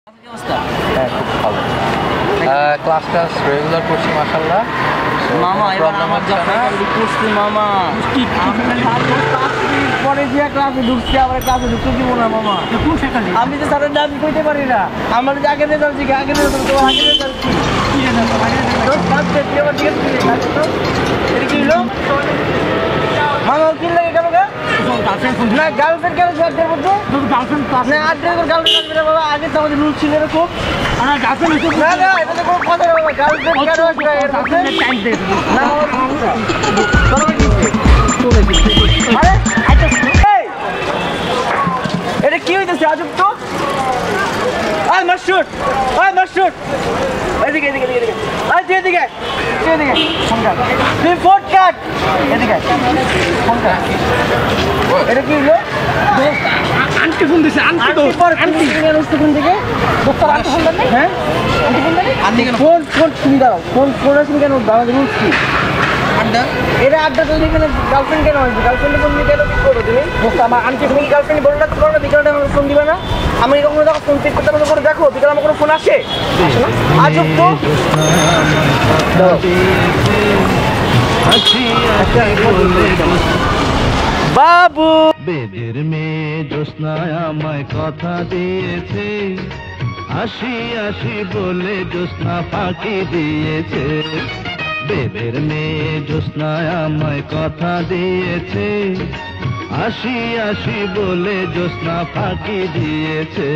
হ্যাঁ, খুব ভালো। ক্লাস রেগুলার করছি মাশাআল্লাহ। মামা এবার আমার যখন করছি মামা পরে যে ক্লাসে ঢুকছি আবার ক্লাসে ঢুকতে দিব না মামা। আমি তো স্যারের নাম কইতে পারি না। আমার যে আগে রেজাল্ট কি আগে রেজাল্ট তো আগে রেজাল্ট কি রেজাল্ট তো ফার্স্ট ডে আবার জিজ্ঞেস করি এটা কি হলো মামা কি লাগে কেন গা না গার্লফ্রেন্ড কেন সাথে বলতো গার্লফ্রেন্ড না আড্ডে করে গার্লফ্রেন্ড আসবে না বাবা আগে তো আমাদের রুল ছিল এরকম না গার্লফ্রেন্ড না না এটা তো কোনো কথা না বাবা গার্লফ্রেন্ড কেন আসবে এর গার্লফ্রেন্ড টাইম দে না আরে এটা কি হইতেছে আজব তো আয় মাশরুট এদিকে আয় এদিকে ফোন কাট তুই ফোন কাট এদিকে ফোন কাট এটা কি হলো আন্টি ফোন দিছে আন্টি তো আন্টি কেন আসছে ফোন থেকে দোস্ত আন্টি ফোন দেন হ্যাঁ আন্টি ফোন দেন আন্টি কেন ফোন তুমি দাও ফোন আসেন কেন আমাদের রুলস কি আড্ডা এটা আড্ডা তো এখানে গার্লফ্রেন্ড কেন হয়েছে গার্লফ্রেন্ড ফোন নিয়ে কেন কি করো তুমি দোস্ত আমার আন্টি তুমি গার্লফ্রেন্ড বললে তো করো না বিকালটা আমাকে ফোন দিবা না আমি কখনো দেখো ফোন চেক করতে আমাকে করে দেখো বিকাল আমার কোনো ফোন আসে আজব তো বাবু বেদের মেয়ে জ্যোৎস্নায় আমায় কথা দিয়েছে আসি বলে জ্যোৎস্না ফাঁকি দিয়েছে বেদের মেয়ে জ্যোৎস্নায় আমায় কথা দিয়েছে আসি বলে জ্যোৎস্না ফাঁকি দিয়েছে।